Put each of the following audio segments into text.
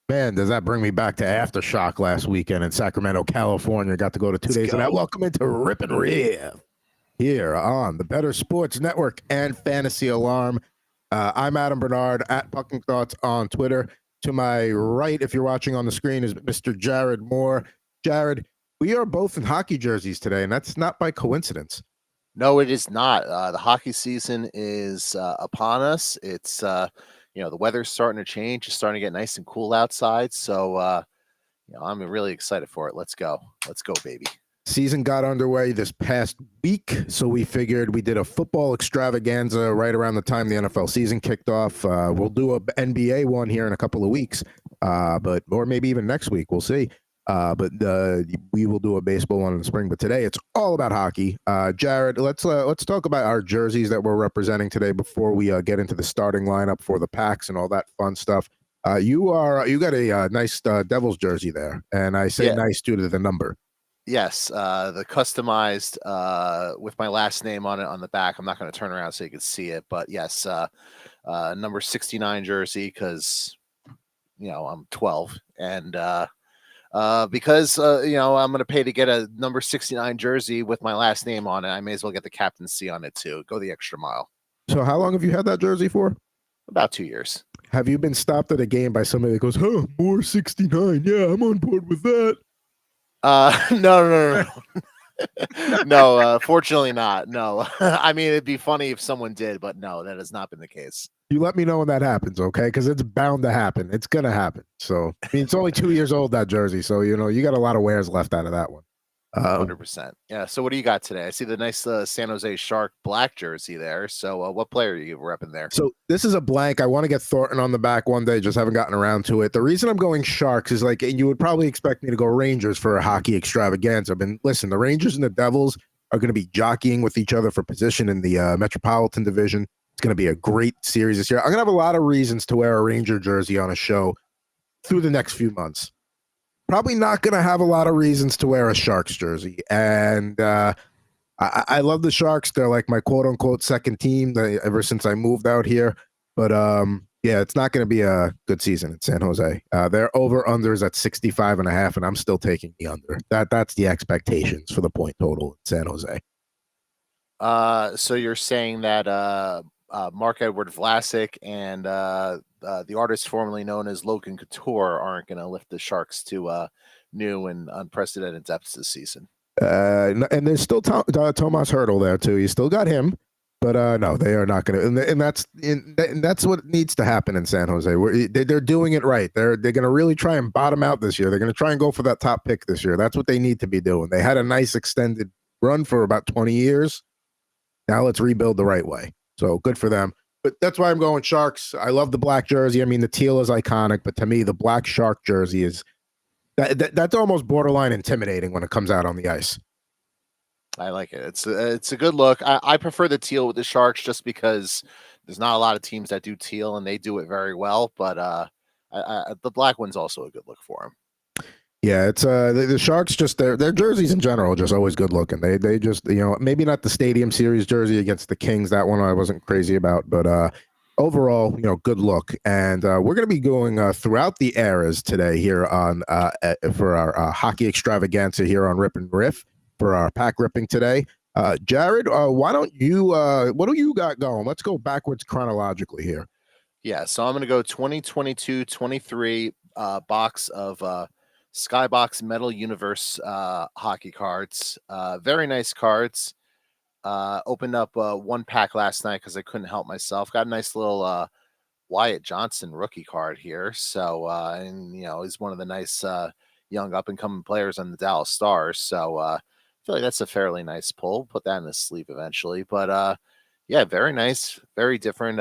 Man, does that bring me back to Aftershock last weekend in Sacramento, California. Got to go to 2 Let's days of that. go. Welcome into Rip N Riff here on the Better Sports Network and Fantasy Alarm. I'm Adam Bernard at Pucking Thoughts on Twitter. To my right, if you're watching on the screen, is Mr. Jared Moore. Jared, we are both in hockey jerseys today, and that's not by coincidence. No, it is not. The hockey season is upon us. It's the weather's starting to change. It's starting to get nice and cool outside. So I'm really excited for it. Let's go. Let's go, baby. Season got underway this past week, so we figured we did a football extravaganza right around the time the NFL season kicked off. We'll do a NBA one here in a couple of weeks, or maybe even next week. We'll see. But we will do a baseball one in the spring. But today it's all about hockey. Jared, let's talk about our jerseys that we're representing today before we get into the starting lineup for the packs and all that fun stuff. You got a nice Devils jersey there, and I say Yeah. nice due to the number. Yes, the customized with my last name on it on the back. I'm not going to turn around so you can see it, but yes, number 69 jersey because I'm 12 and because I'm going to pay to get a number 69 jersey with my last name on it. I may as well get the captaincy on it too. Go the extra mile. So how long have you had that jersey for? About 2 years. Have you been stopped at a game by somebody that goes, "Huh, more 69? Yeah, I'm on board with that." No. No, fortunately not. No. I mean, it'd be funny if someone did, but no, that has not been the case. You let me know when that happens, okay? Because it's bound to happen. It's gonna happen. So I mean, it's only 2 years old, that jersey. So you got a lot of wears left out of that one. 100%. Yeah. So what do you got today? I see the nice San Jose Shark black jersey there. So what player are you repping there? So this is a blank. I want to get Thornton on the back one day. Just haven't gotten around to it. The reason I'm going Sharks is like you would probably expect me to go Rangers for a hockey extravaganza. But listen, the Rangers and the Devils are going to be jockeying with each other for position in the Metropolitan Division. It's going to be a great series this year. I'm going to have a lot of reasons to wear a Ranger jersey on a show through the next few months. Probably not going to have a lot of reasons to wear a Sharks jersey. And I love the Sharks. They're like my quote unquote second team ever since I moved out here. But yeah, it's not going to be a good season in San Jose. Their over-unders at 65.5, and I'm still taking the under. That's the expectations for the point total in San Jose. So you're saying that Mark Edward Vlasic and the artist formerly known as Logan Couture aren't going to lift the Sharks to new and unprecedented depths this season. And there's still Tomas Hertl there too. You still got him, but no, they are not going to. And that's what needs to happen in San Jose. They're doing it right. They're going to really try and bottom out this year. They're going to try and go for that top pick this year. That's what they need to be doing. They had a nice extended run for about 20 years. Now let's rebuild the right way. So good for them. But that's why I'm going Sharks. I love the black jersey. I mean, the teal is iconic, but to me, the black Shark jersey is that's almost borderline intimidating when it comes out on the ice. I like it. It's a good look. I prefer the teal with the Sharks just because there's not a lot of teams that do teal and they do it very well. But the black one's also a good look for them. Yeah, it's the Sharks. Just their jerseys in general are just always good looking. They just maybe not the Stadium Series jersey against the Kings. That one I wasn't crazy about, but overall, good look. And we're going to be going throughout the eras today here on for our hockey extravaganza here on Rip N Riff for our pack ripping today. Jared, why don't you? What do you got going? Let's go backwards chronologically here. Yeah, so I'm going to go 2022-23 box of Skybox Metal Universe hockey cards. Very nice cards. Opened up one pack last night because I couldn't help myself. Got a nice little Wyatt Johnson rookie card here. So, and he's one of the nice young up and coming players on the Dallas Stars. So, I feel like that's a fairly nice pull. Put that in the sleeve eventually. But yeah, very nice, very different.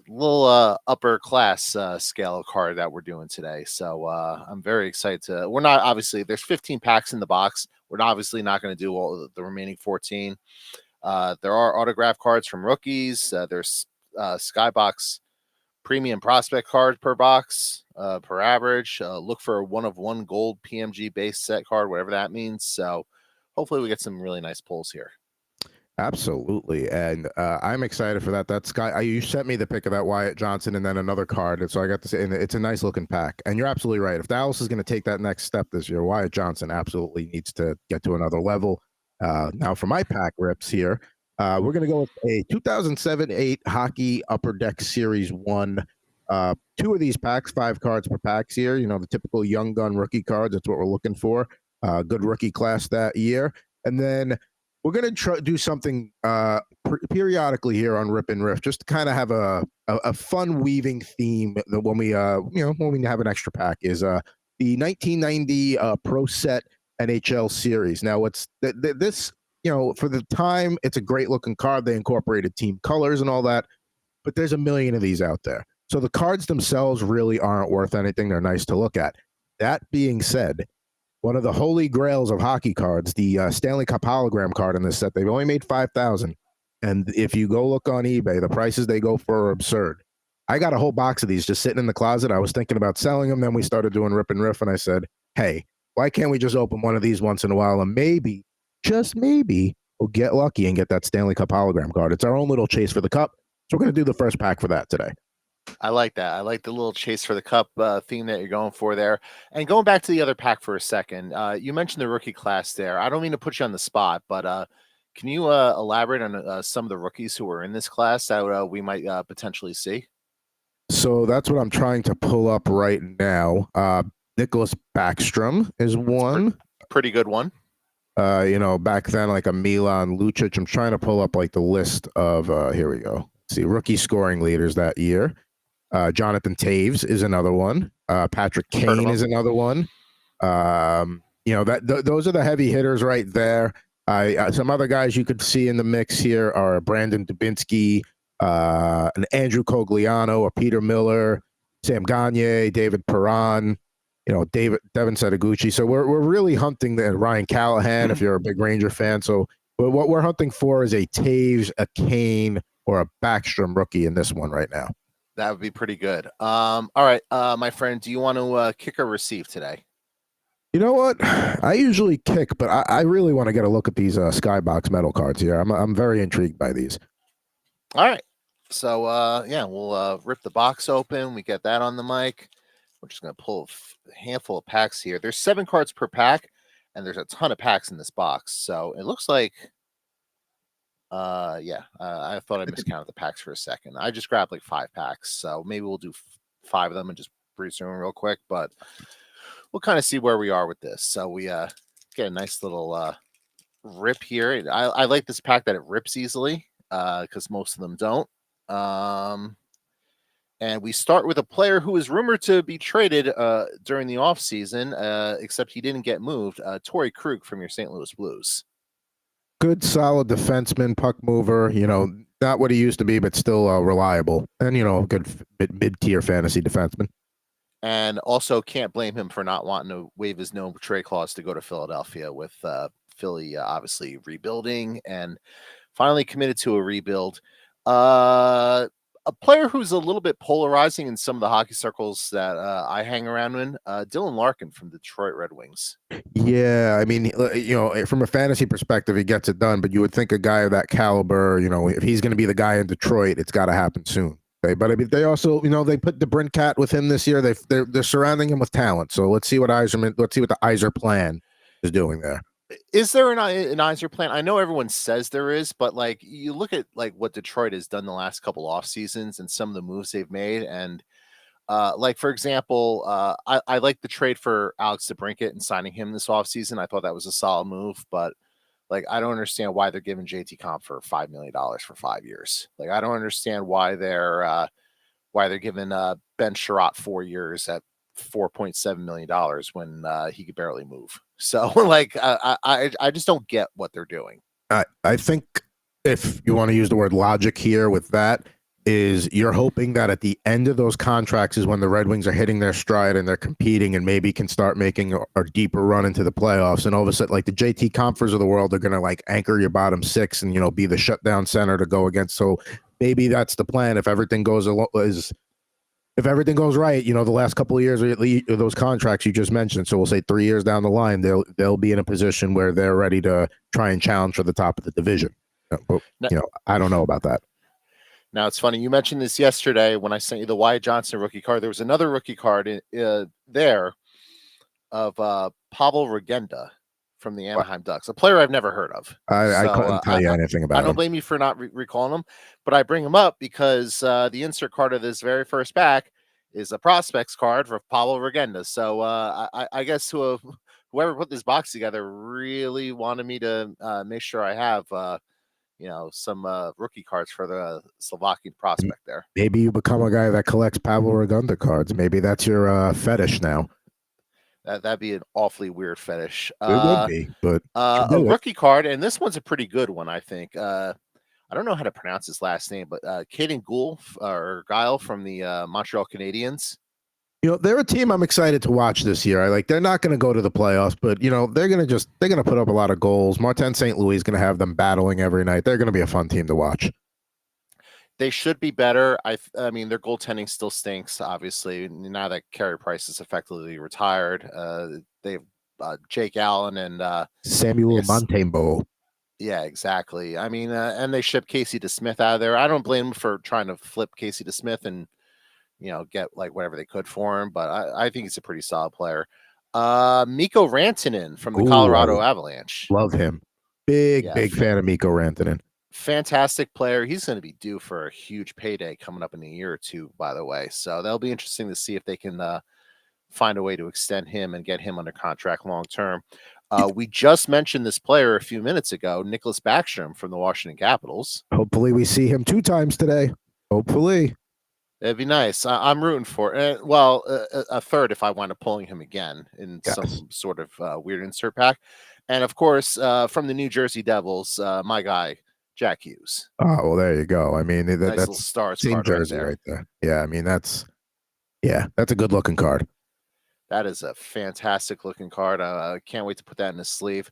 Little upper class scale card that we're doing today. So I'm very excited to. We're not obviously there's 15 packs in the box. We're obviously not going to do all the remaining 14. There are autograph cards from rookies. There's Skybox premium prospect card per box per average. Look for a 1-of-1 gold PMG base set card, whatever that means. So hopefully we get some really nice pulls here. Absolutely, and I'm excited for that. That Sky, you sent me the pic of that Wyatt Johnson, and then another card, and so I got to say, and it's a nice looking pack. And you're absolutely right. If Dallas is going to take that next step this year, Wyatt Johnson absolutely needs to get to another level. Now, for my pack rips here, we're going to go with a 2007-8 Hockey Upper Deck Series One. Two of these packs, 5 cards per packs here. You know, the typical young gun rookie cards. That's what we're looking for. Good rookie class that year, and then we're going to do something periodically here on Rip and Riff, just to kind of have a fun weaving theme that when we when we have an extra pack is the 1990 Pro Set NHL series. Now, what's this? For the time, it's a great looking card. They incorporated team colors and all that, but there's a million of these out there. So the cards themselves really aren't worth anything. They're nice to look at. That being said, one of the holy grails of hockey cards, the Stanley Cup hologram card in this set. They've only made 5,000, and if you go look on eBay, the prices they go for are absurd. I got a whole box of these just sitting in the closet. I was thinking about selling them. Then we started doing Rip and Riff, and I said, "Hey, why can't we just open one of these once in a while, and maybe, just maybe, we'll get lucky and get that Stanley Cup hologram card? It's our own little chase for the cup. So we're going to do the first pack for that today." I like that. I like the little chase for the cup theme that you're going for there. And going back to the other pack for a second, you mentioned the rookie class there. I don't mean to put you on the spot, but can you elaborate on some of the rookies who are in this class that we might potentially see? So that's what I'm trying to pull up right now. Nicholas Backstrom is one. Pretty good one. Back then, like a Milan Lucic. I'm trying to pull up like the list of here we go. Let's see, rookie scoring leaders that year. Jonathan Taves is another one. Patrick Kane is another one. Those are the heavy hitters right there. Some other guys you could see in the mix here are Brandon Dubinsky, an Andrew Cogliano, a Peter Miller, Sam Gagne, David Perron, Devin Setaguchi. So we're really hunting the Ryan Callahan if you're a big Ranger fan. So what we're hunting for is a Taves, a Kane, or a Backstrom rookie in this one right now. That would be pretty good. All right, my friend, do you want to kick or receive today? You know what? I usually kick, but I really want to get a look at these Skybox metal cards here. I'm very intrigued by these. All right. So, we'll rip the box open. We get that on the mic. We're just going to pull a handful of packs here. There's 7 cards per pack, and there's a ton of packs in this box. So it looks like I thought I miscounted the packs for a second. I just grabbed like 5 packs, so maybe we'll do 5 of them and just breeze through them real quick. But we'll kind of see where we are with this. So we get a nice little rip here. I like this pack that it rips easily because most of them don't. And we start with a player who is rumored to be traded during the offseason, except he didn't get moved. Torrey Krug from your St. Louis Blues. Good, solid defenseman, puck mover. Not what he used to be, but still reliable. And, good mid-tier fantasy defenseman. And also can't blame him for not wanting to waive his no trade clause to go to Philadelphia with Philly obviously rebuilding and finally committed to a rebuild. A player who's a little bit polarizing in some of the hockey circles that I hang around in, Dylan Larkin from Detroit Red Wings. Yeah, I mean, from a fantasy perspective, he gets it done. But you would think a guy of that caliber, if he's going to be the guy in Detroit, it's got to happen soon. Okay? But I mean, they also, they put the DeBrincat with him this year. They're surrounding him with talent. So let's see what the Yzer plan is doing there. Is there an Yzer plan? I know everyone says there is, but like you look at like what Detroit has done the last couple off seasons and some of the moves they've made, and like for example, I like the trade for Alex DeBrincat and signing him this offseason. I thought that was a solid move, but like I don't understand why they're giving JT Comp for $5 million for 5 years. Like I don't understand why they're giving Ben Sherratt 4 years at $4.7 million when he could barely move. So like I just don't get what they're doing. I think if you want to use the word logic here with that is you're hoping that at the end of those contracts is when the Red Wings are hitting their stride and they're competing and maybe can start making a deeper run into the playoffs. And all of a sudden, like the JT Compers of the world, they're going to like anchor your bottom 6 and, be the shutdown center to go against. So maybe that's the plan. If everything goes right, the last couple of years of those contracts you just mentioned, so we'll say 3 years down the line, they'll be in a position where they're ready to try and challenge for the top of the division. But Now, I don't know about that. now it's funny. You mentioned this yesterday when I sent you the Wyatt Johnson rookie card. There was another rookie card there of Pavel Regenda from the Wow. Anaheim Ducks, a player I've never heard of. I So couldn't tell you anything I about don't him. blame you for not recalling him, but I bring him up because the insert card of this very first pack is a prospects card for Pavel Regenda. So I guess whoever put this box together really wanted me to make sure I have some rookie cards for the Slovakian prospect there. Maybe you become a guy that collects Pavel Regunda cards. Maybe that's your fetish now. That'd be an awfully weird fetish. It would be, but you A do it. rookie card, and this one's a pretty good one, I think. I don't know how to pronounce his last name, but Caden Gould or Guile from the Montreal Canadiens. They're a team I'm excited to watch this year. They're not going to go to the playoffs, but they're going to put up a lot of goals. Martin St. Louis is going to have them battling every night. They're going to be a fun team to watch. They should be better. I mean, their goaltending still stinks. Obviously, now that Carey Price is effectively retired, they have Jake Allen and Samuel Montembeault. Yeah, exactly. I mean, and they shipped Casey DeSmith out of there. I don't blame them for trying to flip Casey DeSmith and get like whatever they could for him. But I think he's a pretty solid player. Mikko Rantanen from the Colorado Avalanche. Love him. Big Yeah, fan of Mikko Rantanen. Fantastic player. He's going to be due for a huge payday coming up in a year or two, by the way. So that'll be interesting to see if they can find a way to extend him and get him under contract long term. We just mentioned this player a few minutes ago, Nicholas Backstrom from the Washington Capitals. Hopefully we see him 2 times today. Hopefully. It'd be nice. I'm rooting for it. Well, a third if I wind up pulling him again in some sort of weird insert pack. And of course, from the New Jersey Devils, my guy, Jack Hughes. Oh, well, there you go. I mean, nice that's stars same jersey right there. Yeah, I mean, that's a good looking card. That is a fantastic looking card. I can't wait to put that in his sleeve.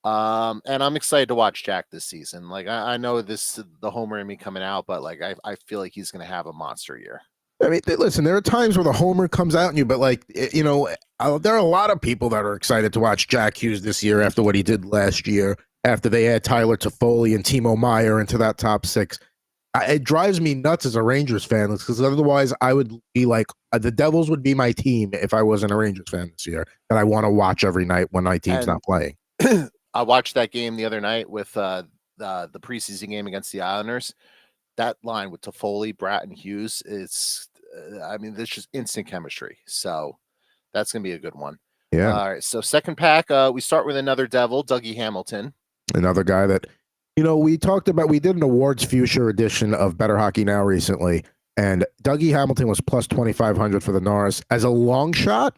And I'm excited to watch Jack this season. Like I know the homer in me coming out, but like I feel like he's going to have a monster year. I mean, listen, there are times where the homer comes out in you, but like, there are a lot of people that are excited to watch Jack Hughes this year after what he did last year, after they had Tyler Toffoli and Timo Meyer into that top 6. It drives me nuts as a Rangers fan because otherwise I would be like, the Devils would be my team if I wasn't a Rangers fan this year that I want to watch every night when my team's not playing. I watched that game the other night with the preseason game against the Islanders. That line with Toffoli, Bratt, and Hughes is, I mean, there's just instant chemistry. So that's going to be a good one. Yeah. All right. So second pack, we start with another Devil, Dougie Hamilton. Another guy that, we did an awards future edition of Better Hockey Now recently, and Dougie Hamilton was plus 2,500 for the Norris as a long shot.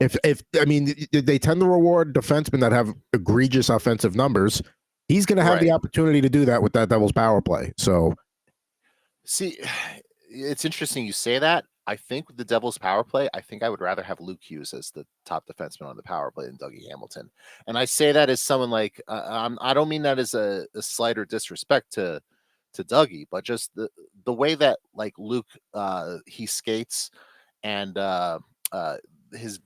If I mean, they tend to reward defensemen that have egregious offensive numbers. He's going to have the opportunity to do that with that Devils power play. So, see, it's interesting you say that. I think with the Devils power play, I think I would rather have Luke Hughes as the top defenseman on the power play than Dougie Hamilton. And I say that as someone like I don't mean that as a slight or disrespect to Dougie, but just the way that like Luke he skates and his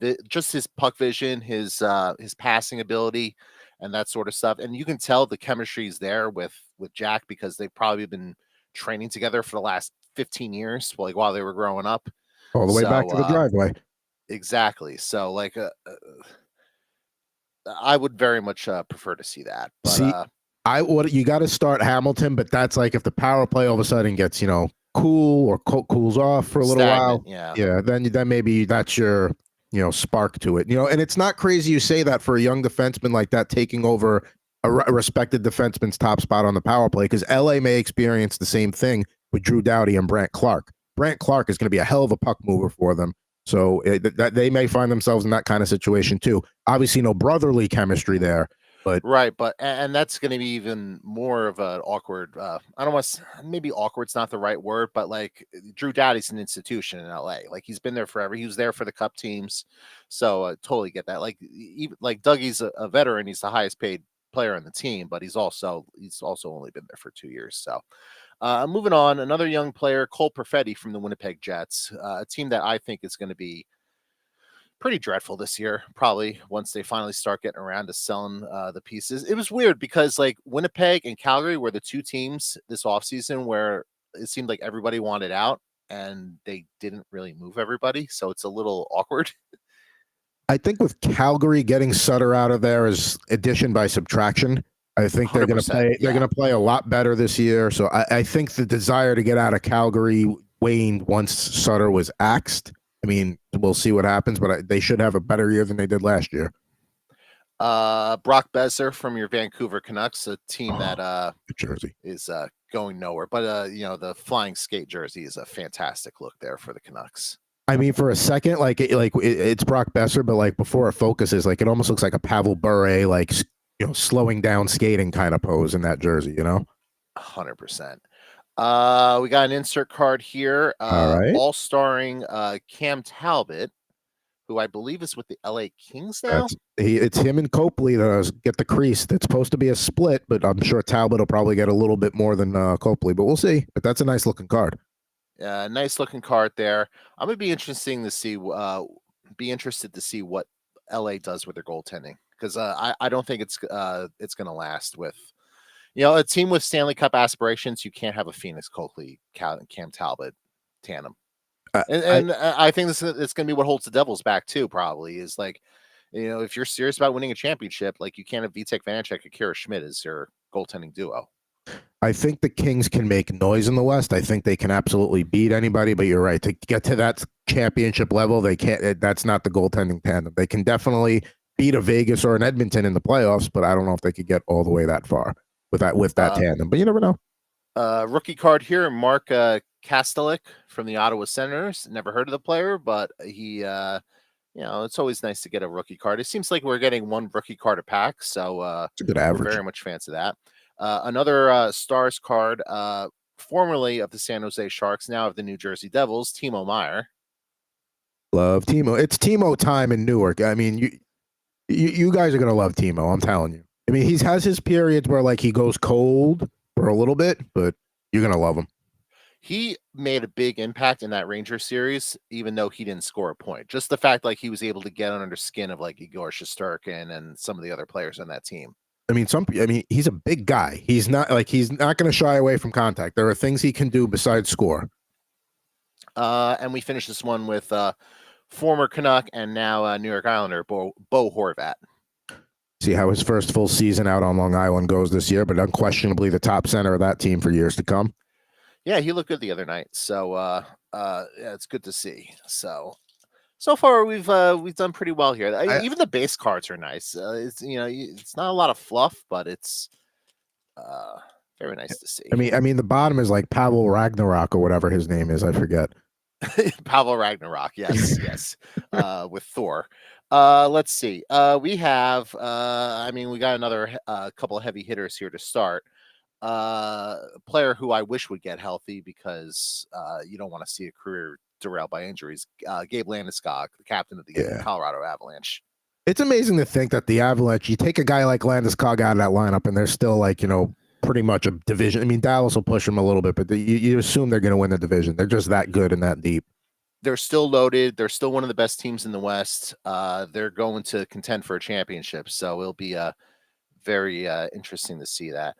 puck vision, his passing ability, and that sort of stuff. And you can tell the chemistry is there with Jack because they've probably been training together for the last 15 years, while they were growing up, all the way back to the driveway. Exactly. So like, I would very much prefer to see that. But you got to start Hamilton, but that's like if the power play all of a sudden gets cool or cools off for a little while. Yeah. Then maybe that's your spark to it. And it's not crazy you say that for a young defenseman like that taking over a respected defenseman's top spot on the power play, because LA may experience the same thing with Drew Doughty and Brant Clark. Brant Clark is going to be a hell of a puck mover for them. So that they may find themselves in that kind of situation too. Obviously, no brotherly chemistry there, but and that's going to be even more of an awkward. I don't want maybe awkward's not the right word, but like Drew Doughty's an institution in LA. Like he's been there forever. He was there for the Cup teams, so totally get that. Like even like Dougie's a veteran. He's the highest paid player on the team, but he's also only been there for 2 years. So. Moving on, another young player, Cole Perfetti from the Winnipeg Jets, a team that I think is going to be pretty dreadful this year. Probably once they finally start getting around to selling the pieces. It was weird because like Winnipeg and Calgary were the two teams this offseason where it seemed like everybody wanted out and they didn't really move everybody. So it's a little awkward. I think with Calgary getting Sutter out of there is addition by subtraction. I think they're going to 100%. play. They're Yeah. going to play a lot better this year. So I think the desire to get out of Calgary waned once Sutter was axed. I mean, we'll see what happens, but they should have a better year than they did last year. Brock Besser from your Vancouver Canucks, a team that jersey is going nowhere. But the flying skate jersey is a fantastic look there for the Canucks. I mean, for a second, it's Brock Besser, but like before it focuses, like it almost looks like a Pavel Bure, like slowing down skating kind of pose in that jersey. 100%. We got an insert card here. All right, all starring Cam Talbot, who I believe is with the LA Kings now. It's him and Copley that get the crease. That's supposed to be a split, but I'm sure Talbot will probably get a little bit more than Copley, but we'll see. But that's a nice looking card. Nice looking card there. I'm gonna be interested to see what LA does with their goaltending because I don't think it's gonna last with a team with Stanley Cup aspirations. You can't have a Phoenix Copley Cam Talbot tandem. And I think it's going to be what holds the Devils back too. Probably is like, if you're serious about winning a championship, like you can't have Vitek Vanacek and Kira Schmidt as your goaltending duo. I think the Kings can make noise in the West. I think they can absolutely beat anybody. But you're right, to get to that championship level, they can't. That's not the goaltending tandem. They can definitely beat a Vegas or an Edmonton in the playoffs, but I don't know if they could get all the way that far with that tandem. But you never know. Rookie card here, Mark Kastelik from the Ottawa Senators. Never heard of the player, but he, it's always nice to get a rookie card. It seems like we're getting one rookie card a pack, so it's a good average. We're very much fans of that. Another Stars card, formerly of the San Jose Sharks, now of the New Jersey Devils, Timo Meier. Love Timo. It's Timo time in Newark. I mean, you guys are gonna love Timo. I'm telling you. I mean, he has his periods where like he goes cold for a little bit, but you're gonna love him. He made a big impact in that Ranger series, even though he didn't score a point. Just the fact like he was able to get under skin of like Igor Shesterkin and some of the other players on that team. I mean, he's a big guy. He's not going to shy away from contact. There are things he can do besides score. And we finish this one with former Canuck and now New York Islander Bo Horvat. See how his first full season out on Long Island goes this year, but unquestionably the top center of that team for years to come. Yeah, he looked good the other night. So it's good to see. So far we've done pretty well here. Even the base cards are nice. It's not a lot of fluff, but it's very nice to see. I mean the bottom is like Pavel Ragnarok or whatever his name is. I forget. Pavel Ragnarok. Yes. With Thor. Let's see. We have we got another couple of heavy hitters here to start. Player who I wish would get healthy because you don't want to see a career derailed by injuries. Gabe Landeskog, the captain of the Colorado Avalanche. It's amazing to think that the Avalanche, you take a guy like Landeskog out of that lineup and they're still like, pretty much a division. I mean, Dallas will push them a little bit, but you assume they're going to win the division. They're just that good and that deep. They're still loaded. They're still one of the best teams in the West. They're going to contend for a championship. So it'll be very interesting to see that.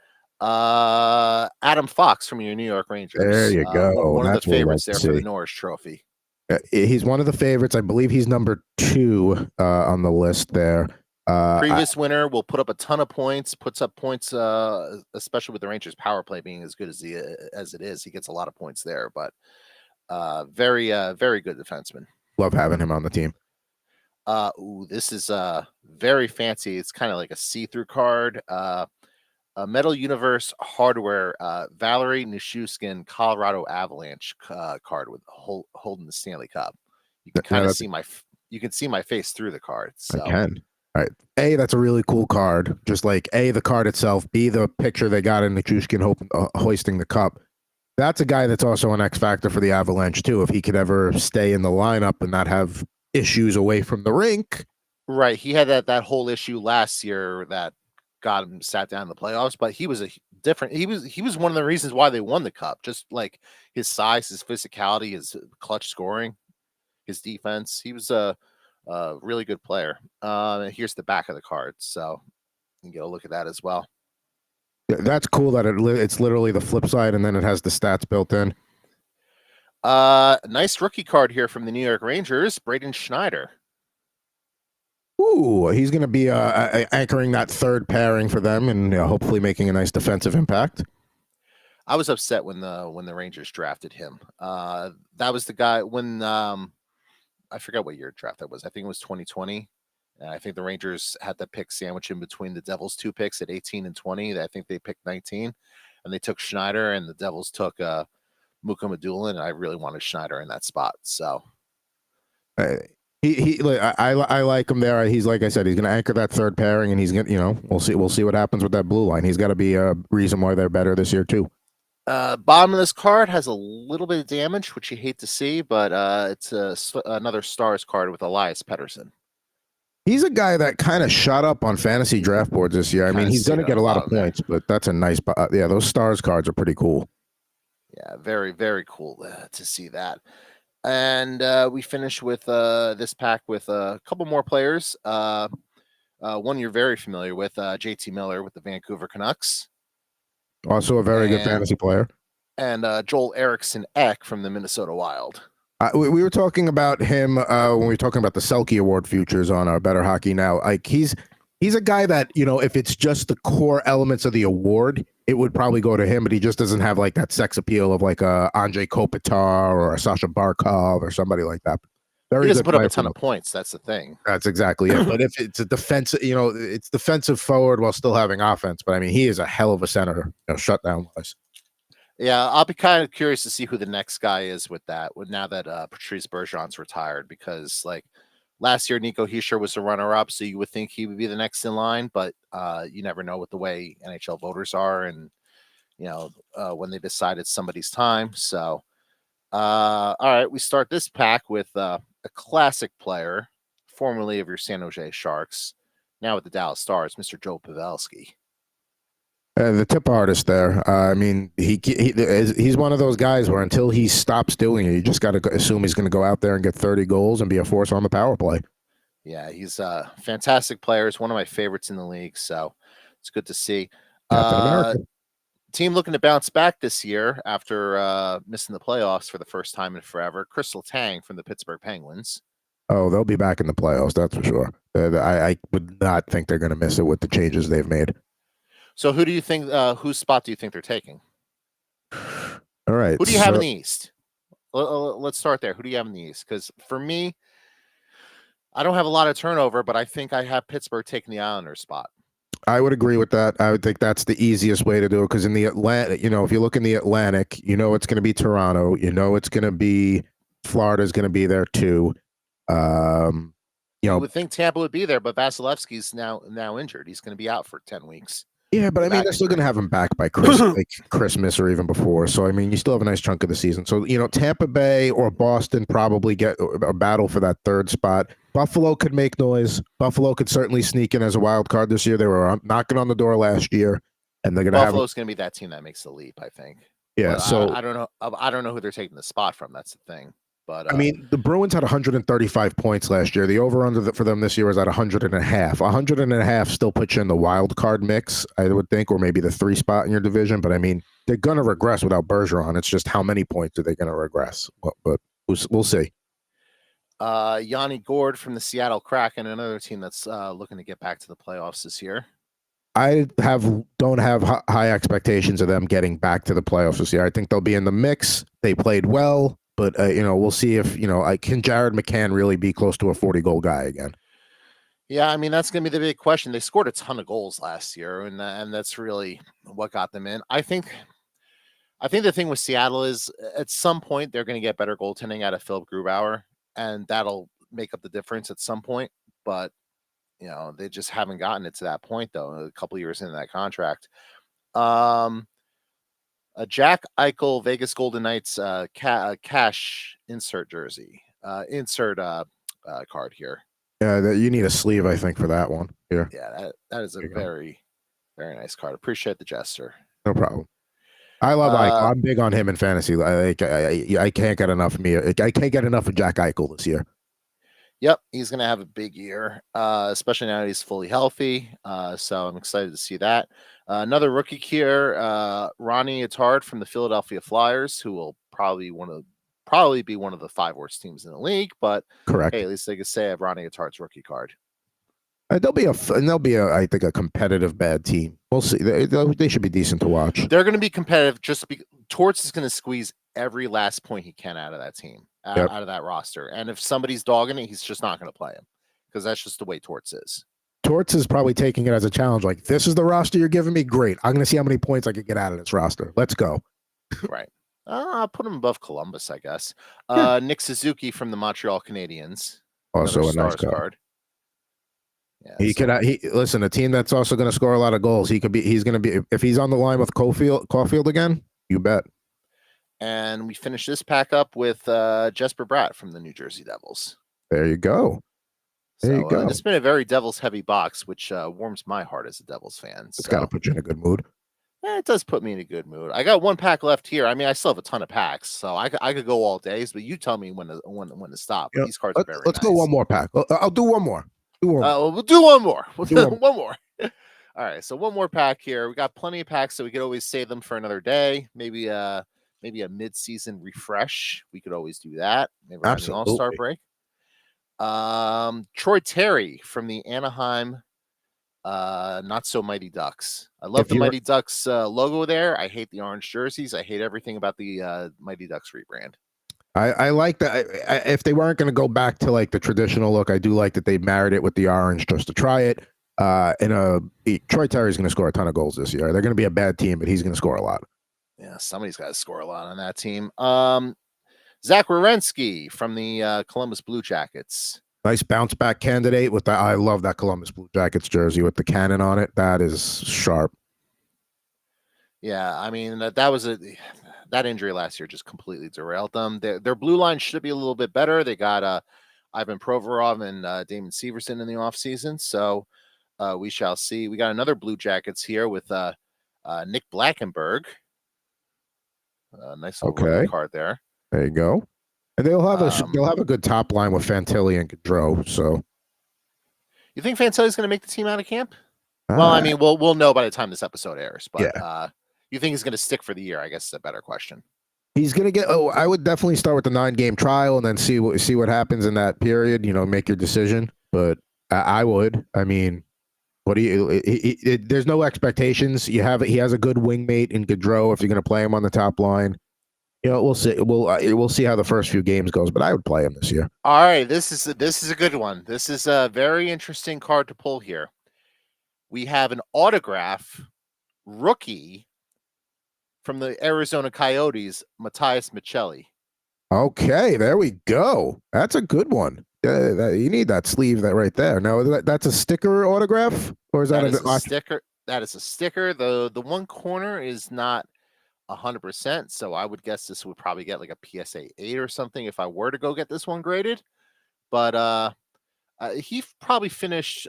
Adam Fox from your New York Rangers. There you go. One of the favorites there for the Norris Trophy. He's one of the favorites. I believe he's number 2 on the list there. Previous winner will put up a ton of points, puts up points, especially with the Rangers power play being as good as it is. He gets a lot of points there, but very good defenseman. Love having him on the team. This is very fancy. It's kind of like a see-through card. A Metal Universe Hardware Valerie Nichushkin Colorado Avalanche card with holding the Stanley Cup. You can kind of see my face through the card. So. I can. All right. A, that's a really cool card. Just like A, the card itself. B, the picture they got in Nichushkin hoisting the cup. That's a guy that's also an X factor for the Avalanche too. If he could ever stay in the lineup and not have issues away from the rink. Right. He had that whole issue last year that got him sat down in the playoffs, but he was he was one of the reasons why they won the cup. Just like his size, his physicality, his clutch scoring, his defense. He was a Really good player. And here's the back of the card, so you can get a look at that as well. Yeah, that's cool that it's literally the flip side, and then it has the stats built in. Nice rookie card here from the New York Rangers, Braden Schneider. Ooh, he's going to be anchoring that third pairing for them, and hopefully making a nice defensive impact. I was upset when the Rangers drafted him. That was the guy when I forgot what year draft that was. I think it was 2020. And I think the Rangers had the pick sandwich in between the Devils' two picks at 18 and 20. I think they picked 19, and they took Schneider, and the Devils took Muka Madulin, and I really wanted Schneider in that spot. So I like him there. He's, like I said, he's going to anchor that third pairing, and he's going to, we'll see what happens with that blue line. He's got to be a reason why they're better this year too. Bottom of this card has a little bit of damage, which you hate to see, but it's another Stars card with Elias Pettersson. He's a guy that kind of shot up on fantasy draft boards this year. I mean, he's going to get a lot of points, but that's a nice. Yeah, those Stars cards are pretty cool. Yeah, very, very cool to see that. And we finish with this pack with a couple more players. One you're very familiar with, JT Miller with the Vancouver Canucks. Also a very good fantasy player. And Joel Eriksson Ek from the Minnesota Wild. We were talking about him when we were talking about the Selke Award futures on our Better Hockey Now. Like he's a guy that, if it's just the core elements of the award, it would probably go to him, but he just doesn't have like that sex appeal of like a Andrei Kopitar or a Sasha Barkov or somebody like that. He doesn't put up a ton of points. That's the thing. That's exactly it. But if it's a defensive, it's defensive forward while still having offense. But I mean, he is a hell of a center, shutdown wise. Yeah, I'll be kind of curious to see who the next guy is with that. Now that Patrice Bergeron's retired, because like last year Nico Hischier was the runner-up, so you would think he would be the next in line. But you never know with the way NHL voters are, and when they decide it's somebody's time. So, all right, we start this pack with a classic player, formerly of your San Jose Sharks, now with the Dallas Stars, Mr. Joe Pavelski. The tip artist there. I mean, he's one of those guys where until he stops doing it, you just got to assume he's going to go out there and get 30 goals and be a force on the power play. Yeah, he's a fantastic player. He's one of my favorites in the league, so it's good to see. Team looking to bounce back this year after missing the playoffs for the first time in forever. Chris Letang from the Pittsburgh Penguins. Oh, they'll be back in the playoffs, that's for sure. I would not think they're going to miss it with the changes they've made. So who do you think, whose spot do you think they're taking? All right. Who do you have in the East? Let's start there. Who do you have in the East? Because for me, I don't have a lot of turnover, but I think I have Pittsburgh taking the Islanders spot. I would agree with that. I would think that's the easiest way to do it, because in the Atlantic, if you look in the Atlantic, it's going to be Toronto. It's going to be Florida's going to be there too. You would think Tampa would be there, but Vasilevsky's now injured. He's going to be out for 10 weeks. Yeah, but I mean, they're still going to have him back by Christmas or even before. So, I mean, you still have a nice chunk of the season. So, Tampa Bay or Boston probably get a battle for that third spot. Buffalo could make noise. Buffalo could certainly sneak in as a wild card this year. They were knocking on the door last year, and they're going to have Buffalo's going to be that team that makes the leap, I think. Yeah, but so I don't know. I don't know who they're taking the spot from. That's the thing. But I mean, the Bruins had 135 points last year. The over-under for them this year was at 100.5. 100.5 still puts you in the wild card mix, I would think, or maybe the 3 spot in your division. But I mean, they're going to regress without Bergeron. It's just how many points are they going to regress? But we'll see. Yanni Gourde from the Seattle Kraken, another team that's looking to get back to the playoffs this year. I don't have high expectations of them getting back to the playoffs this year. I think they'll be in the mix. They played well. But, we'll see if, can Jared McCann really be close to a 40-goal guy again? Yeah, I mean, that's going to be the big question. They scored a ton of goals last year, and that's really what got them in. I think the thing with Seattle is at some point they're going to get better goaltending out of Philip Grubauer, and that'll make up the difference at some point. But, they just haven't gotten it to that point, though, a couple years into that contract. A Jack Eichel Vegas Golden Knights cash insert jersey, card here. Yeah, you need a sleeve, I think, for that one. Here. Yeah, that is a very, very nice card. Appreciate the gesture. No problem. I love Eichel. I'm big on him in fantasy. I can't get enough of me. I can't get enough of Jack Eichel this year. Yep, he's going to have a big year, especially now that he's fully healthy. So I'm excited to see that. Another rookie here, Ronnie Attard from the Philadelphia Flyers, who will probably be one of the 5 worst teams in the league. But Correct. hey, at least they can say I have Ronnie Attard's rookie card. They'll be I think a competitive bad team. We'll see. They should be decent to watch. They're going to be competitive. Torts is going to squeeze every last point he can out of that team, Yep. out of that roster. And if somebody's dogging it, he's just not going to play him because that's just the way Torts is. Torts is probably taking it as a challenge. Like, this is the roster you're giving me. Great. I'm going to see how many points I can get out of this roster. Let's go. Right. I'll put him above Columbus, I guess. Yeah. Nick Suzuki from the Montreal Canadiens. Also a nice card. Yeah, He could. Listen. A team that's also going to score a lot of goals. He's going to be if he's on the line with Caulfield again. You bet. And we finish this pack up with Jesper Bratt from the New Jersey Devils. There you go. There you go. It's been a very Devils heavy box, which warms my heart as a Devils fan. It's got to put you in a good mood. It does put me in a good mood. I got 1 pack left here. I mean, I still have a ton of packs, so I could go all days. But you tell me when to stop. Yep. These cards are very Let's nice. go one more pack. I'll do one more. We'll do one more. We'll do one more. All right, so one more pack here. We got plenty of packs, so we could always save them for another day. Maybe a mid-season refresh. We could always do that. Maybe around the All-Star break. Troy Terry from the Anaheim Not So Mighty Ducks. I love the Mighty Ducks logo there. I hate the orange jerseys. I hate everything about the Mighty Ducks rebrand. I like that. If they weren't going to go back to like the traditional look, I do like that they married it with the orange just to try it. Troy Terry's going to score a ton of goals this year. They're going to be a bad team, but he's going to score a lot. Yeah, somebody's got to score a lot on that team. Zach Werenski from the Columbus Blue Jackets. Nice bounce back candidate with that. I love that Columbus Blue Jackets jersey with the cannon on it. That is sharp. Yeah, I mean that injury last year just completely derailed them. Their blue line should be a little bit better. They got Ivan Provorov and Damon Severson in the offseason, so we shall see. We got another Blue Jackets here with Nick Blackenberg. Nice little card there. There you go. And they'll have a good top line with Fantilli and Gaudreau. So, you think Fantilli's going to make the team out of camp? Well, I mean, we'll know by the time this episode airs. But you think he's going to stick for the year? I guess is a better question. He's going to get. Oh, I would definitely start with the 9-game trial and then see what happens in that period. Make your decision. But I would. I mean, what do you? There's no expectations. He has a good wingmate in Gaudreau if you're going to play him on the top line. We'll see. We'll see how the first few games goes, but I would play him this year. All right, this is a good one. This is a very interesting card to pull here. We have an autograph rookie from the Arizona Coyotes, Matthias Michelli. Okay, there we go. That's a good one. You need that sleeve right there. Now, that's a sticker autograph, or is that a sticker? That is a sticker. The one corner is not 100%, so I would guess this would probably get like a PSA 8 or something if I were to go get this one graded. But he probably finished.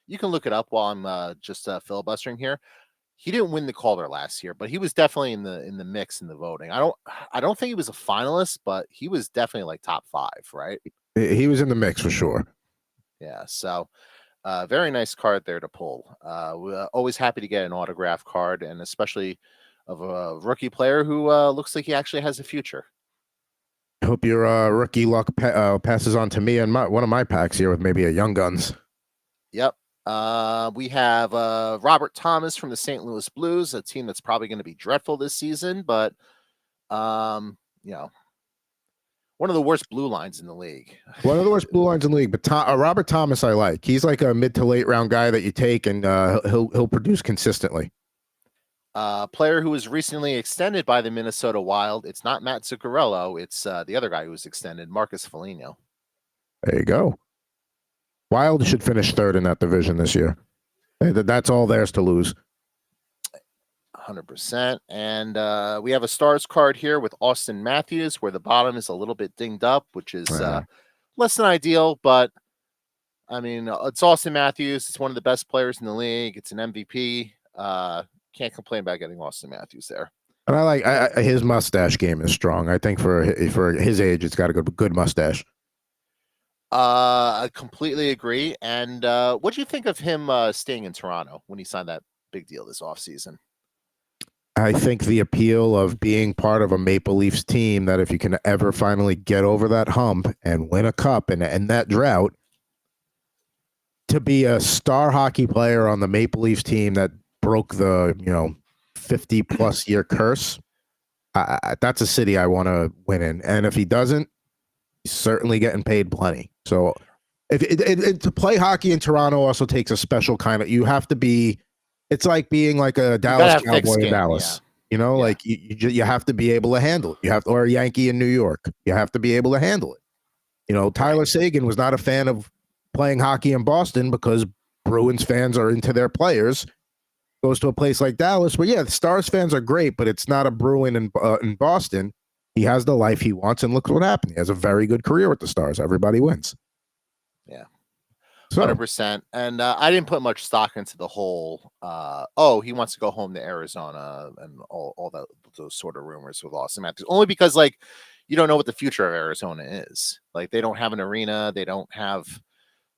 You can look it up while I'm just filibustering here. He didn't win the Calder last year, but he was definitely in the mix in the voting. I don't think he was a finalist, but he was definitely like top 5, right? He was in the mix for sure. Yeah, so very nice card there to pull. We're always happy to get an autograph card, and especially of a rookie player who looks like he actually has a future. I hope your rookie luck passes on to me and one of my packs here with maybe a Young Guns. Yep. We have Robert Thomas from the St. Louis Blues, a team that's probably going to be dreadful this season, but one of the worst blue lines in the league. One of the worst blue lines in the league, but Robert Thomas I like. He's like a mid to late round guy that you take, and he'll produce consistently. Player who was recently extended by the Minnesota Wild. It's not Matt Zuccarello. It's the other guy who was extended, Marcus Foligno. There you go. Wild should finish 3rd in that division this year. That's all theirs to lose. 100%. And we have a Stars card here with Austin Matthews, where the bottom is a little bit dinged up, which is less than ideal. But, I mean, it's Austin Matthews. It's one of the best players in the league. It's an MVP. Can't complain about getting Austin Matthews there. And I like his mustache game is strong. I think for his age, it's got a good mustache. I completely agree. And what do you think of him staying in Toronto when he signed that big deal this offseason? I think the appeal of being part of a Maple Leafs team, that if you can ever finally get over that hump and win a cup and end that drought, to be a star hockey player on the Maple Leafs team that broke the 50 plus year curse, that's a city I want to win in. And if he doesn't, he's certainly getting paid plenty. So to play hockey in Toronto also takes a special kind of, you have to be, it's like being like a Dallas Cowboy in Dallas. Like you have to be able to handle it. You have to, or a Yankee in New York. You have to be able to handle it. Tyler Sagan was not a fan of playing hockey in Boston because Bruins fans are into their players. Goes to a place like Dallas where, the Stars fans are great, but it's not a Bruin in Boston. He has the life he wants, and look what happened. He has a very good career with the Stars. Everybody wins. Yeah. So, 100%. And I didn't put much stock into the whole, he wants to go home to Arizona and all those sort of rumors with Austin Matthews. Only because, you don't know what the future of Arizona is. Like, they don't have an arena. They don't have,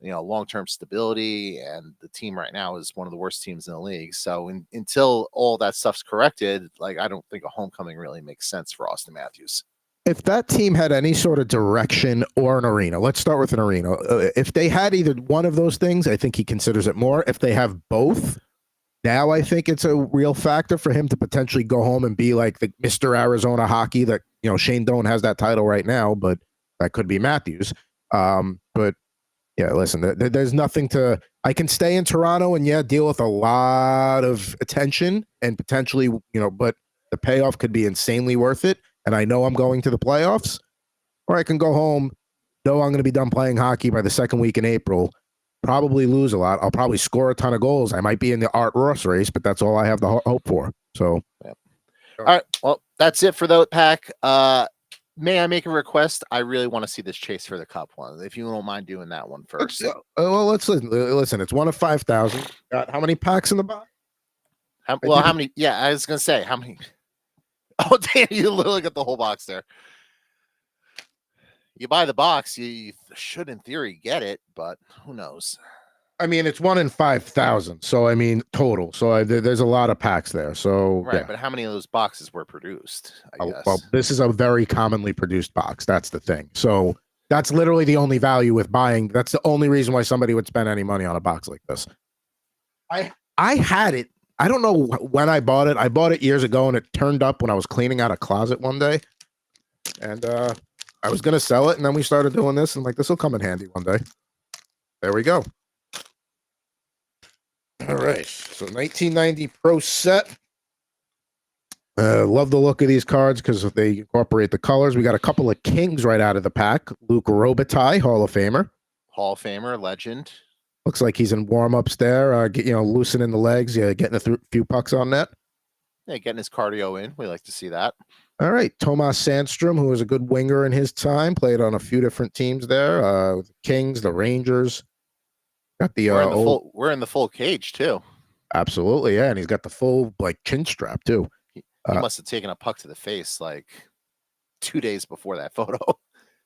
long-term stability. And the team right now is one of the worst teams in the league. So until all that stuff's corrected, I don't think a homecoming really makes sense for Austin Matthews. If that team had any sort of direction or an arena, let's start with an arena. If they had either one of those things, I think he considers it more. If they have both, now I think it's a real factor for him to potentially go home and be like the Mr. Arizona hockey that, Shane Doan has that title right now, but that could be Matthews. But yeah, listen, there's nothing to, I can stay in Toronto and deal with a lot of attention and potentially, but the payoff could be insanely worth it. And I know I'm going to the playoffs, or I can go home, know I'm going to be done playing hockey by the second week in April, probably lose a lot. I'll probably score a ton of goals. I might be in the Art Ross race, but that's all I have to hope for. So, yep. All right. Well, that's it for the pack. May I make a request? I really want to see this chase for the cup one. If you don't mind doing that one first. Well, let's listen. It's one of 5,000. Got how many packs in the box? How many? Yeah, I was going to say how many. Oh, damn, you literally got the whole box there. You buy the box, you should, in theory, get it, but who knows? I mean, it's 1 in 5,000. So, I mean, total. So, there's a lot of packs there. So, right. But how many of those boxes were produced? I guess. Well, this is a very commonly produced box. That's the thing. So, that's literally the only value with buying. That's the only reason why somebody would spend any money on a box like this. I had it. I don't know when I bought it. I bought it years ago, and it turned up when I was cleaning out a closet one day. And I was going to sell it, and then we started doing this, and this will come in handy one day. There we go. All right. So 1990 Pro set. Love the look of these cards because they incorporate the colors. We got a couple of Kings right out of the pack. Luke Robitaille, Hall of Famer. Hall of Famer, legend. Looks like he's in warm-ups there, loosening the legs, getting a few pucks on net. Yeah, getting his cardio in. We like to see that. All right. Tomas Sandstrom, who was a good winger in his time, played on a few different teams there. The Kings, the Rangers. Got the we're in the full cage, too. Absolutely, yeah. And he's got the full, chin strap, too. He must have taken a puck to the face, 2 days before that photo.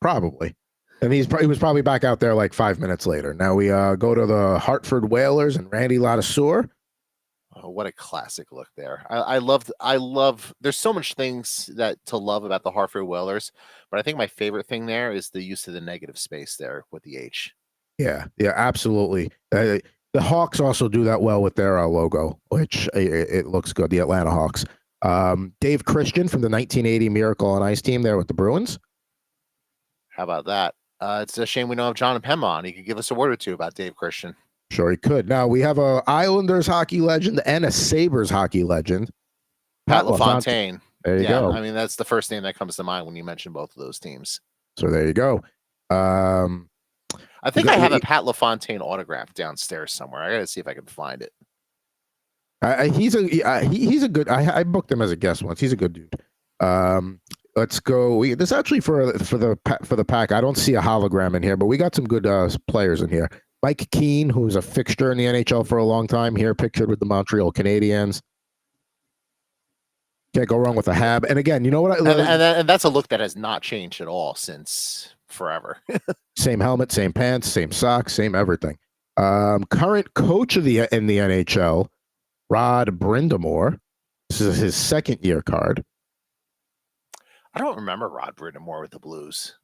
Probably. And he was probably back out there 5 minutes later. Now we go to the Hartford Whalers and Randy Ladouceur. Oh, what a classic look there. I love, there's so much things to love about the Hartford Whalers, but I think my favorite thing there is the use of the negative space there with the H. Yeah, absolutely. The Hawks also do that well with their logo, which it looks good, the Atlanta Hawks. Dave Christian from the 1980 Miracle on Ice team there with the Bruins. How about that? It's a shame we don't have John Pemma on. He could give us a word or two about Dave Christian. Sure, he could. Now, we have a Islanders hockey legend and a Sabres hockey legend. Pat LaFontaine. There you go. I mean, that's the first name that comes to mind when you mention both of those teams. So there you go. I think I have a Pat LaFontaine autograph downstairs somewhere. I got to see if I can find it. He's a good. I booked him as a guest once. He's a good dude. Let's go. This actually for the pack. I don't see a hologram in here, but we got some good players in here. Mike Keane, who's a fixture in the NHL for a long time, here pictured with the Montreal Canadiens. Can't go wrong with a Hab. And again, you know what? And that's a look that has not changed at all since forever. Same helmet, same pants, same socks, same everything. Current coach in the NHL, Rod Brindamore. This is his second year card. I don't remember Rod Brindamore with the Blues.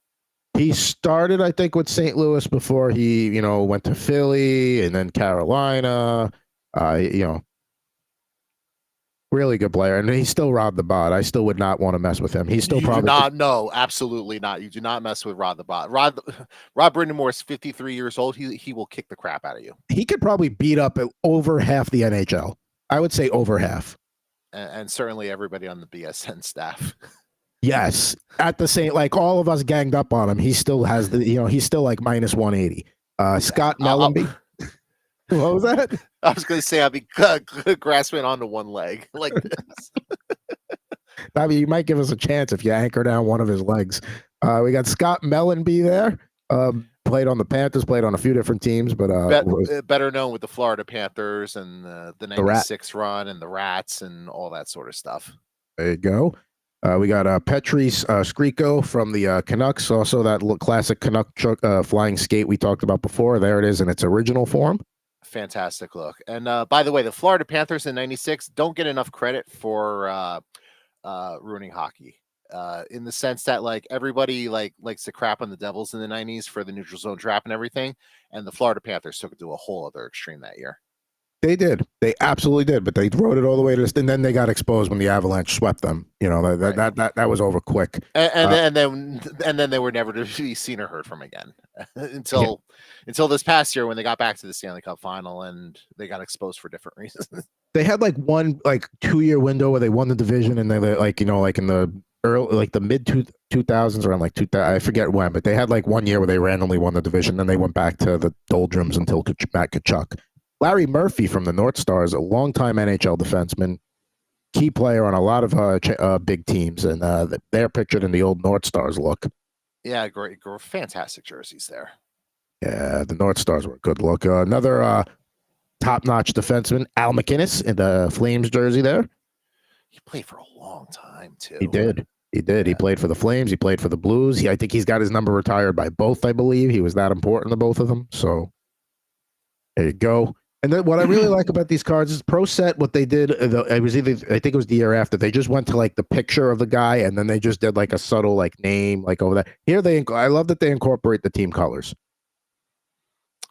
He started, I think, with St. Louis before he, went to Philly and then Carolina. Really good player, and he still robbed the bot. I still would not want to mess with him. He's still You do probably not. No, absolutely not. You do not mess with Rod the Bot. Rod Brindamore is 53 years old. He will kick the crap out of you. he could probably beat up over half the NHL. I would say over half. And certainly everybody on the BSN staff. Yes, at the same, like all of us ganged up on him. He still has he's still like minus 180. Scott Mellenby. What was that? I was going to say I'll be grasping onto one leg like this. I mean, you might give us a chance if you anchor down one of his legs. We got Scott Mellenby there. Played on the Panthers, played on a few different teams, but better known with the Florida Panthers and the 96 run and the Rats and all that sort of stuff. There you go. We got Petri Skriko from the Canucks, also that classic Canuck flying skate we talked about before. There it is in its original form. Fantastic look. And by the way, the Florida Panthers in 96 don't get enough credit for ruining hockey. In the sense that like everybody likes to crap on the Devils in the 90s for the neutral zone trap and everything, and the Florida Panthers took it to a whole other extreme that year. They did. They absolutely did, but they rode it all the way to this, and then they got exposed when the Avalanche swept them. That was over quick. And then they were never to be seen or heard from again until this past year when they got back to the Stanley Cup final and they got exposed for different reasons. They had like one 2-year window where they won the division, and they in the early the mid 2000s, around 2000, I forget when, but they had like 1 year where they randomly won the division. Then they went back to the doldrums until Matt Tkachuk. Larry Murphy from the North Stars, a longtime NHL defenseman, key player on a lot of big teams, and they're pictured in the old North Stars look. Yeah, great, fantastic jerseys there. Yeah, the North Stars were a good look. Another top-notch defenseman, Al McInnes, in the Flames jersey there. He played for a long time, too. He did. Yeah. He played for the Flames. He played for the Blues. I think he's got his number retired by both, I believe. He was that important to both of them. So there you go. And then what I really like about these cards is Pro Set, what they did, it was either, I think it was the year after, they just went to like the picture of the guy and then they just did like a subtle like name like over there. Here I love that they incorporate the team colors.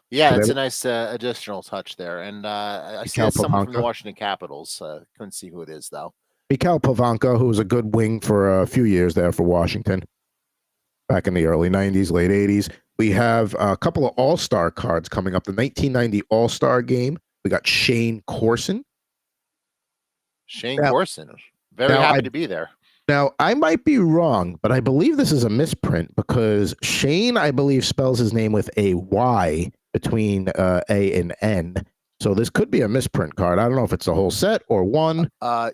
Yeah, so it's a nice additional touch there. And I see someone from the Washington Capitals. Couldn't see who it is, though. Mikhail Pavanka, who was a good wing for a few years there for Washington back in the early 90s, late 80s. We have a couple of All-Star cards coming up. The 1990 All-Star game. We got Shane Corson. Corson. Very happy to be there. Now, I might be wrong, but I believe this is a misprint because Shane, I believe, spells his name with a Y between A and N. So this could be a misprint card. I don't know if it's a whole set or one.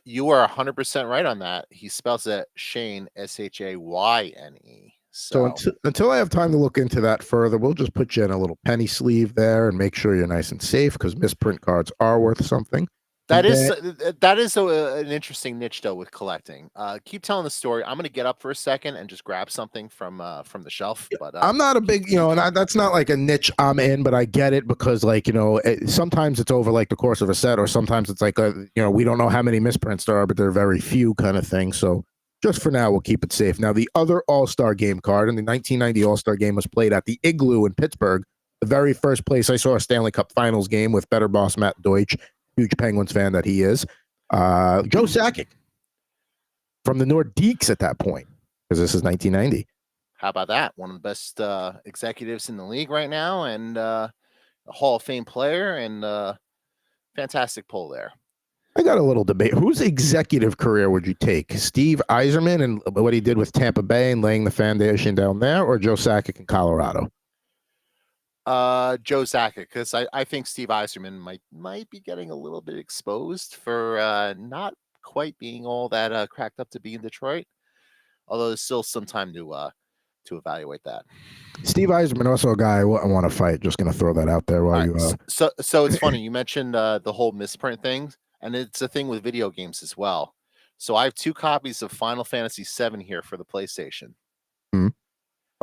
You are 100% right on that. He spells it Shane, Shayne. So until I have time to look into that further, we'll just put you in a little penny sleeve there and make sure you're nice and safe because misprint cards are worth something. That is an interesting niche though with collecting. Keep telling the story. I'm going to get up for a second and just grab something from the shelf. But I'm not a big, and that's not like a niche I'm in, but I get it because sometimes it's over like the course of a set, or sometimes it's like we don't know how many misprints there are, but they're very few kind of thing. So just for now, we'll keep it safe. Now, the other All-Star game card in the 1990 All-Star game was played at the Igloo in Pittsburgh. The very first place I saw a Stanley Cup Finals game with better boss Matt Deutsch, huge Penguins fan that he is. Joe Sakic from the Nordiques at that point, because this is 1990. How about that? One of the best executives in the league right now, and a Hall of Fame player, and fantastic pull there. I got a little debate. Whose executive career would you take? Steve Yzerman and what he did with Tampa Bay and laying the foundation down there, or Joe Sakic in Colorado? Joe Sakic, because I think Steve Yzerman might be getting a little bit exposed for not quite being all that cracked up to be in Detroit. Although there's still some time to evaluate that. Steve Yzerman, also a guy I want to fight. Just going to throw that out there while you. So it's funny you mentioned the whole misprint thing. And it's a thing with video games as well. So I have 2 copies of Final Fantasy VII here for the PlayStation. Mm-hmm.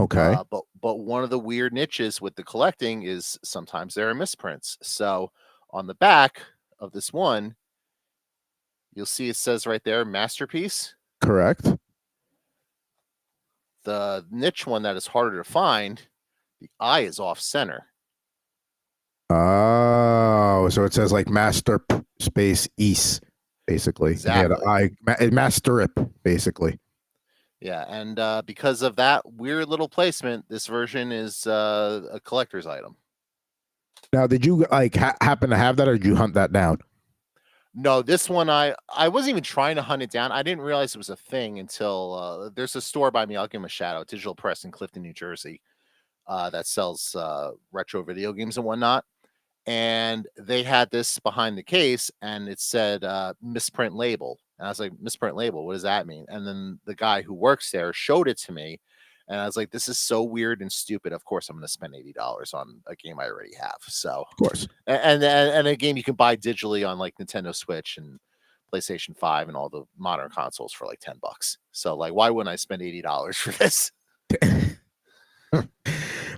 Okay. But one of the weird niches with the collecting is sometimes there are misprints. So on the back of this one, you'll see it says right there, masterpiece. Correct. The niche one that is harder to find, the eye is off center. Oh, so it says like master space east, basically. Exactly. Yeah, master it, basically. Yeah, and because of that weird little placement, this version is a collector's item. Now, did you like happen to have that, or did you hunt that down? No, this one I wasn't even trying to hunt it down. I didn't realize it was a thing until there's a store by me. I'll give him a shout out, Digital Press in Clifton, New Jersey, that sells retro video games and whatnot. And they had this behind the case, and it said misprint label. And I was like, misprint label, what does that mean? And then the guy who works there showed it to me, and I was like, this is so weird and stupid. Of course, I'm going to spend $80 on a game I already have. So, Of course. and a game you can buy digitally on like Nintendo Switch and PlayStation 5 and all the modern consoles for like $10. So, like, why wouldn't I spend $80 for this?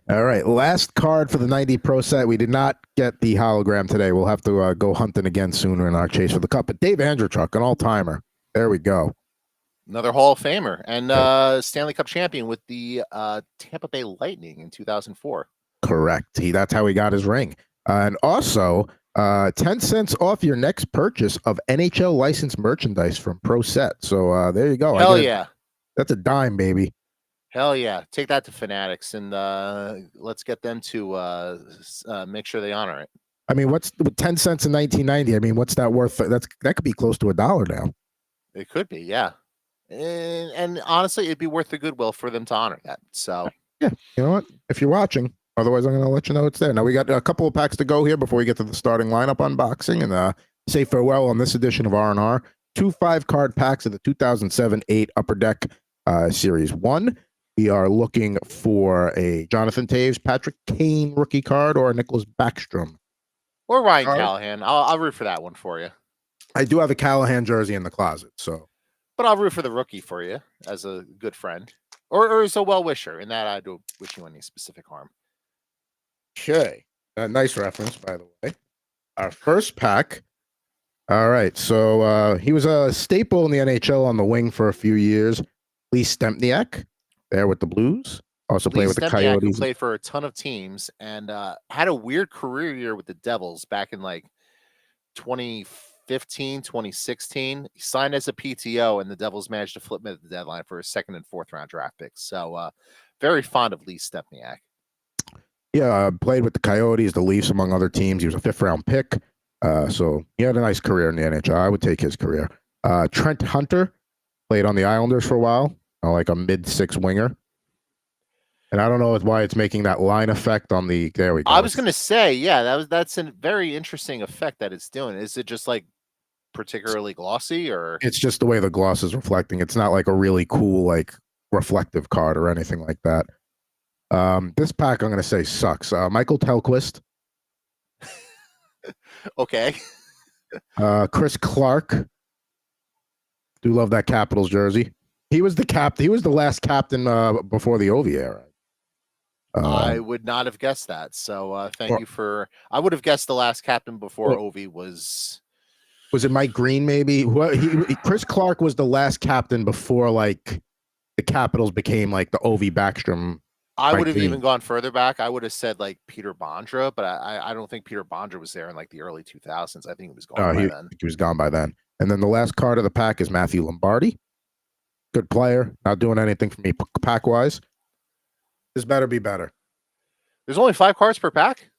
All right, last card for the 90 Pro set. We did not get the hologram today. We'll have to go hunting again sooner in our chase for the cup. But Dave Andrewchuk, an all-timer. There we go. Another Hall of Famer and Stanley Cup champion with the Tampa Bay Lightning in 2004. Correct. That's how he got his ring. And also, 10 cents off your next purchase of NHL licensed merchandise from Pro Set. So there you go. Hell yeah. That's a dime, baby. Hell yeah. Take that to Fanatics and let's get them to make sure they honor it. I mean, what's 10 cents in 1990? I mean, what's that worth? That could be close to $1 now. It could be, yeah. And honestly, it'd be worth the goodwill for them to honor that. So, yeah, you know what? If you're watching, otherwise I'm going to let you know it's there. Now, we got a couple of packs to go here before we get to the starting lineup unboxing and say farewell on this edition of R&R. 2 5-card packs of the 2007-8 Upper Deck Series 1. We are looking for a Jonathan Taves, Patrick Kane rookie card, or a Nicholas Backstrom. Or Ryan Callahan. I'll root for that one for you. I do have a Callahan jersey in the closet, so. But I'll root for the rookie for you as a good friend. Or as a well-wisher. In that, I don't wish you any specific harm. Okay. Nice reference, by the way. Our first pack. All right. So he was a staple in the NHL on the wing for a few years. Lee Stempniak, there with the Blues. Also played with the Coyotes. Who played for a ton of teams and had a weird career year with the Devils back in like 2015, 2016. He signed as a PTO, and the Devils managed to flip him at the deadline for a 2nd and 4th round draft picks. So very fond of Lee Stempniak. Yeah, played with the Coyotes, the Leafs, among other teams. He was a 5th round pick. So he had a nice career in the NHL. I would take his career. Trent Hunter played on the Islanders for a while, like a mid-6 winger. And I don't know why it's making that line effect on the. There we go. I was going to say, yeah, that's a very interesting effect that it's doing. Is it just like particularly glossy, or it's just the way the gloss is reflecting? It's not like a really cool like reflective card or anything like that. This pack I'm going to say sucks. Michael Tellquist. Okay. Chris Clark. Do love that Capitals jersey. He was the last captain before the Ovi era. I would not have guessed that. So thank you for. I would have guessed the last captain before Ovi was. Was it Mike Green? Maybe. Chris Clark was the last captain before like the Capitals became like the Ovi Backstrom. I would have even gone further back. I would have said like Peter Bondra, but I don't think Peter Bondra was there in like the early 2000s. I think he was gone by then. He was gone by then. And then the last card of the pack is Matthew Lombardi. Good player. Not doing anything for me pack wise. This better be better. There's only 5 cards per pack.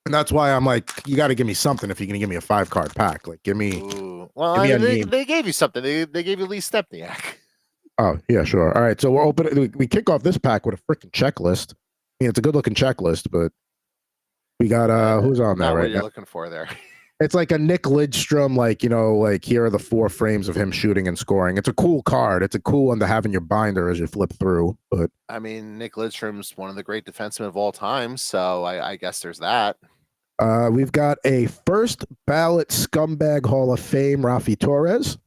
And that's why I'm like, you got to give me something if you're going to give me a 5-card pack. Like, give me. Ooh. Well, they gave you something. They gave you Lee Stempniak. Oh, yeah, sure. All right. So we're open. We kick off this pack with a freaking checklist. I mean, it's a good looking checklist, but we got, who's on there right right what you're now? Looking for there. It's like a Nick Lidstrom, like, like here are the 4 frames of him shooting and scoring. It's a cool card. It's a cool one to have in your binder as you flip through. But I mean, Nick Lidstrom's one of the great defensemen of all time, so I guess there's that. We've got a first ballot scumbag Hall of Fame, Rafi Torres.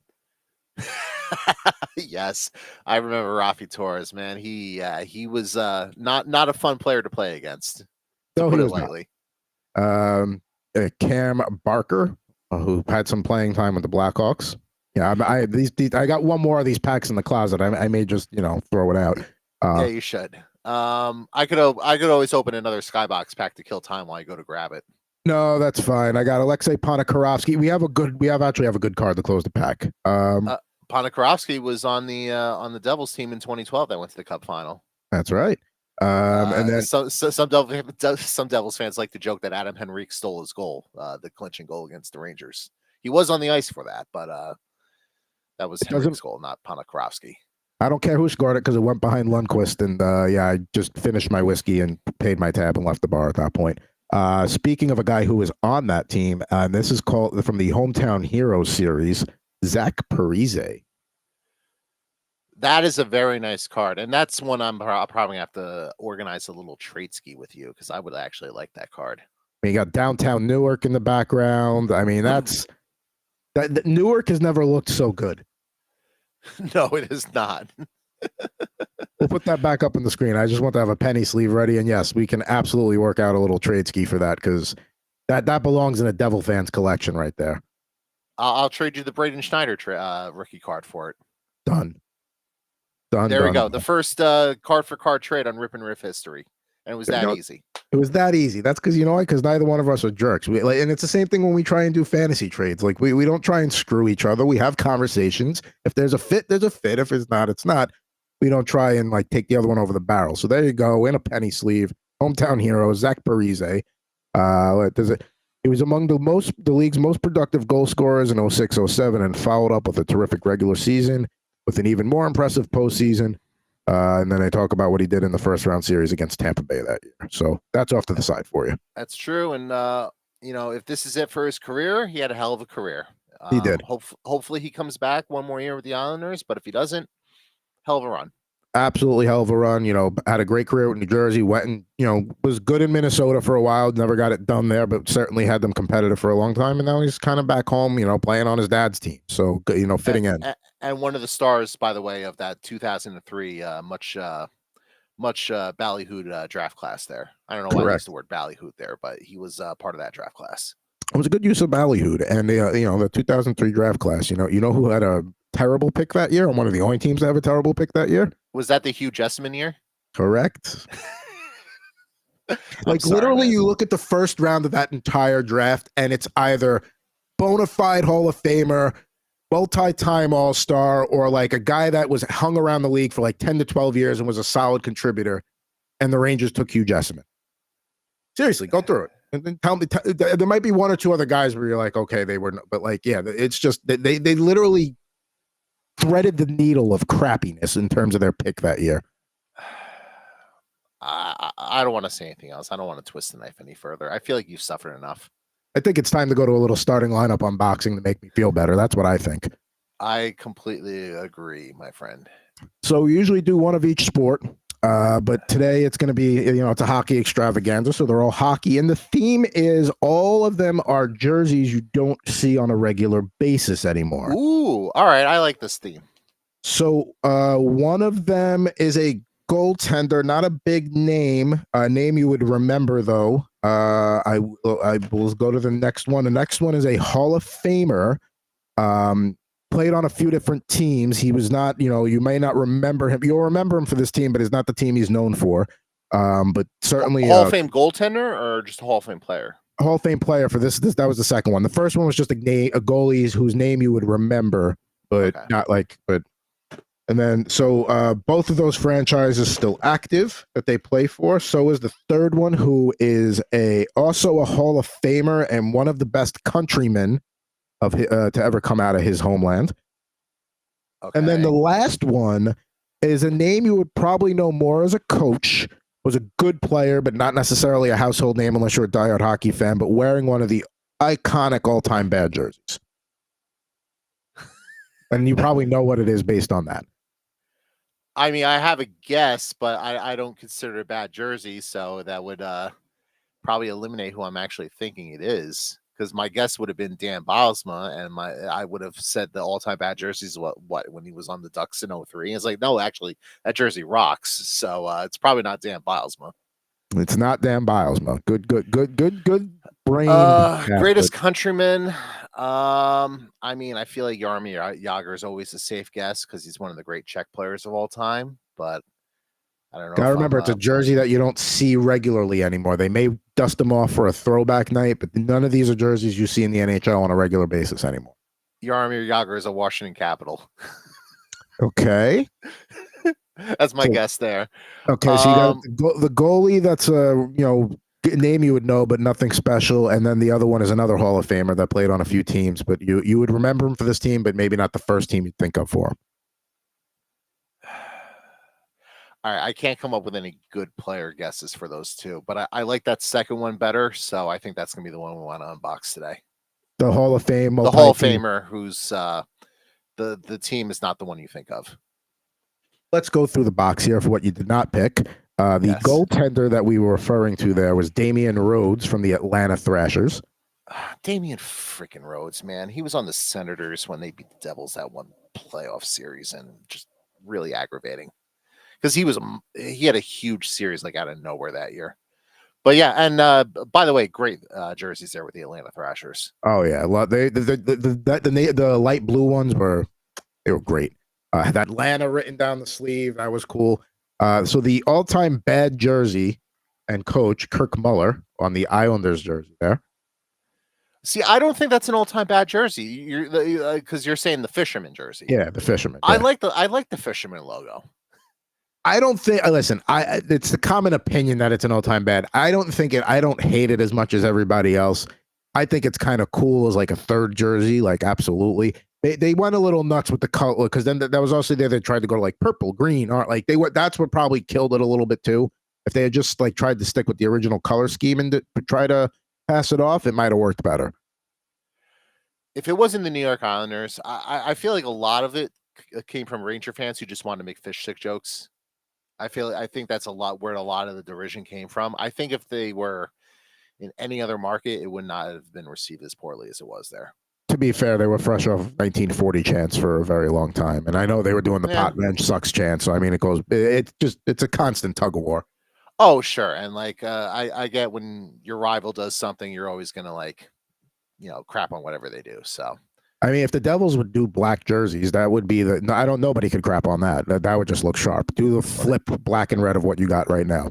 Yes, I remember Rafi Torres, man. He was not a fun player to play against, to No, put he it was not. lightly. Cam Barker, who had some playing time with the Blackhawks. Yeah, these I got one more of these packs in the closet. I may just throw it out. Yeah, you should. I could always open another Skybox pack to kill time while I go to grab it. No, that's fine. I got Alexei Ponikarovsky. We actually have a good card to close the pack. Ponikarovsky was on the Devils team in 2012 that went to the Cup final. That's right. And then Some Devils fans like to joke that Adam Henrique stole his goal, the clinching goal against the Rangers. He was on the ice for that, but that was it Henrique's doesn't. goal, not Ponikarovsky. I don't care who scored it because it went behind Lundqvist, and yeah, I just finished my whiskey and paid my tab and left the bar at that point. Speaking of a guy who was on that team, and this is called from the Hometown Heroes series, Zach Parise. That is a very nice card, and that's one I'll probably have to organize a little trade ski with you because I would actually like that card. You got downtown Newark in the background. I mean, that Newark has never looked so good. No, it is not. We'll put that back up on the screen. I just want to have a penny sleeve ready, and yes, we can absolutely work out a little trade ski for that because that belongs in a Devil fans collection right there. I'll trade you the Braden Schneider rookie card for it. Done. There we go. The first card for card trade on Rip N Riff history, and it was that easy. It was that easy. That's because because neither one of us are jerks. And it's the same thing when we try and do fantasy trades. Like we don't try and screw each other. We have conversations. If there's a fit, there's a fit. If it's not, it's not. We don't try and take the other one over the barrel. So there you go, in a penny sleeve. Hometown hero Zach Parise. He was among the league's most productive goal scorers in 06-07 and followed up with a terrific regular season with an even more impressive postseason. And then they talk about what he did in the first round series against Tampa Bay that year. So that's off to the side for you. That's true. And, if this is it for his career, he had a hell of a career. He did. Hopefully he comes back one more year with the Islanders. But if he doesn't, hell of a run. Absolutely hell of a run. Had a great career with New Jersey. Went and, was good in Minnesota for a while. Never got it done there, but certainly had them competitive for a long time. And now he's kind of back home, playing on his dad's team. So, fitting in. And one of the stars, by the way, of that 2003 much ballyhooed draft class there. I don't know why I used the word ballyhooed there, but he was part of that draft class. It was a good use of ballyhooed. And, the 2003 draft class, you know who had a terrible pick that year and one of the only teams to have a terrible pick that year? Was that the Hugh Jessamine year? Correct. Sorry, literally, man. you look at the first round of that entire draft, and it's either bona fide Hall of Famer, multi-time All-Star, or a guy that was hung around the league for 10 to 12 years and was a solid contributor, and the Rangers took Hugh Jessamine. Seriously, go through it. And then tell me, there might be one or two other guys where you're like, okay, they were, but it's just, they literally threaded the needle of crappiness in terms of their pick that year. I don't want to say anything else. I don't want to twist the knife any further. I feel like you've suffered enough. I think it's time to go to a little starting lineup unboxing to make me feel better. That's what I think. I completely agree, my friend. So we usually do one of each sport, but today it's going to be, it's a hockey extravaganza. So they're all hockey. And the theme is all of them are jerseys you don't see on a regular basis anymore. Ooh, all right. I like this theme. So one of them is a goaltender, not a big name, a name you would remember, though. I will go to the next one. The next one is a Hall of Famer. Played on a few different teams. He was not, you may not remember him. You'll remember him for this team, but it's not the team he's known for. But certainly Hall of Fame goaltender or just a Hall of Fame player? Hall of Fame player for this. That was the second one. The first one was just a goalie whose name you would remember, but not but. And then, so both of those franchises still active that they play for. So is the third one, who is also a Hall of Famer and one of the best countrymen to ever come out of his homeland. Okay. And then the last one is a name you would probably know more as a coach. Was a good player, but not necessarily a household name unless you're a diehard hockey fan, but wearing one of the iconic all-time bad jerseys. And you probably know what it is based on that. I mean, I have a guess, but I don't consider it a bad jersey, so that would probably eliminate who I'm actually thinking it is. because my guess would have been Dan Bylsma, and I would have said the all-time bad jerseys. What when he was on the Ducks in 03. It's like, no, actually, that jersey rocks. So it's probably not Dan Bylsma. It's not Dan Bylsma. Good brain. Greatest countryman. I mean, I feel like Jaromir Jagr is always a safe guess because he's one of the great Czech players of all time. But I don't know. Gotta remember, it's a jersey that you don't see regularly anymore. They may dust them off for a throwback night, but none of these are jerseys you see in the NHL on a regular basis anymore. Jaromir Jagr is a Washington Capital. Okay. That's my guess there. Okay, so you got the goalie. That's a name you would know, but nothing special. And then the other one is another Hall of Famer that played on a few teams, but you would remember him for this team, but maybe not the first team you'd think of for him. All right, I can't come up with any good player guesses for those two, but I like that second one better, so I think that's gonna be the one we want to unbox today. The Hall of Fame, the Hall of Famer, who's the team is not the one you think of. Let's go through the box here for what you did not pick. The goaltender that we were referring to there was Damian Rhodes from the Atlanta Thrashers. Damian freaking Rhodes, man. He was on the Senators when they beat the Devils that one playoff series, and just really aggravating because he had a huge series like out of nowhere that year. But yeah, and by the way, great jerseys there with the Atlanta Thrashers. Oh yeah, the light blue ones were great. Had Atlanta written down the sleeve. That was cool. So the all-time bad jersey and coach, Kirk Muller, on the Islanders jersey there. See, I don't think that's an all-time bad jersey. Because you're saying the Fisherman jersey. Yeah, the Fisherman. Yeah. I like the Fisherman logo. I don't think. Listen, it's the common opinion that it's an all-time bad. I don't hate it as much as everybody else. I think it's kind of cool as like a third jersey. Like absolutely. They went a little nuts with the color because then that was also there. They tried to go to like purple, green, or like that's what probably killed it a little bit too. If they had just like tried to stick with the original color scheme and try to pass it off, it might have worked better. If it wasn't the New York Islanders, I feel like a lot of it came from Ranger fans who just wanted to make fish stick jokes. I think that's a lot where a lot of the derision came from. I think if they were in any other market, it would not have been received as poorly as it was there. To be fair, they were fresh off 1940 chants for a very long time, and I know they were doing the pot bench sucks chant. So I mean, it's a constant tug of war. Oh sure, and like I get when your rival does something, you're always gonna like, crap on whatever they do. So I mean, if the Devils would do black jerseys, that would be nobody could crap on that. That would just look sharp. Do the flip black and red of what you got right now.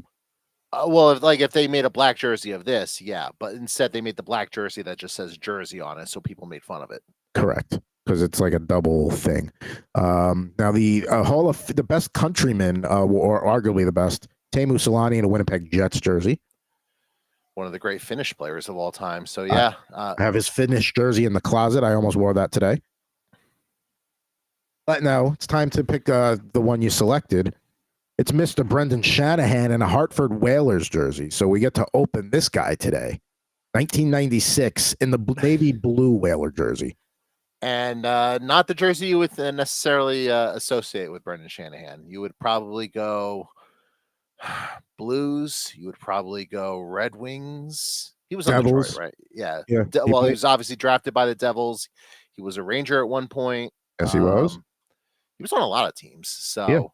Well, if they made a black jersey of this, yeah, but instead they made the black jersey that just says Jersey on it, so people made fun of it. Correct, because it's like a double thing. Now the best countryman, or arguably the best, Teemu Selanne in a Winnipeg Jets jersey. One of the great Finnish players of all time. So yeah, I have his Finnish jersey in the closet. I almost wore that today. But now it's time to pick the one you selected. It's Mr. Brendan Shanahan in a Hartford Whalers jersey. So we get to open this guy today. 1996 in the navy blue Whaler jersey. And not the jersey you would necessarily associate with Brendan Shanahan. You would probably go Blues. You would probably go Red Wings. He was on Devils. Detroit, right? Yeah. Yeah. He was obviously drafted by the Devils. He was a Ranger at one point. Yes, he was. He was on a lot of teams. So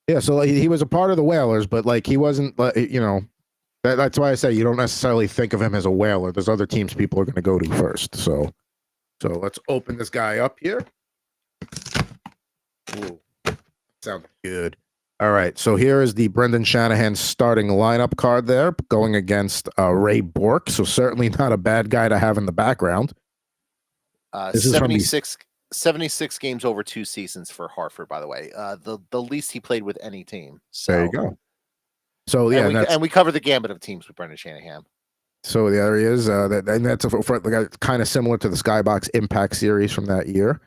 yeah. So he was a part of the Whalers, but like he wasn't. That's why I say you don't necessarily think of him as a Whaler. There's other teams people are going to go to first. So let's open this guy up here. Ooh, sounds good. All right, so here is the Brendan Shanahan starting lineup card there, going against Ray Bourque. So certainly not a bad guy to have in the background. 76 games over 2 seasons for Hartford, by the way. The least he played with any team. So there you go. So yeah, and we covered the gambit of teams with Brendan Shanahan. So there he is, and that's kind of similar to the Skybox Impact series from that year.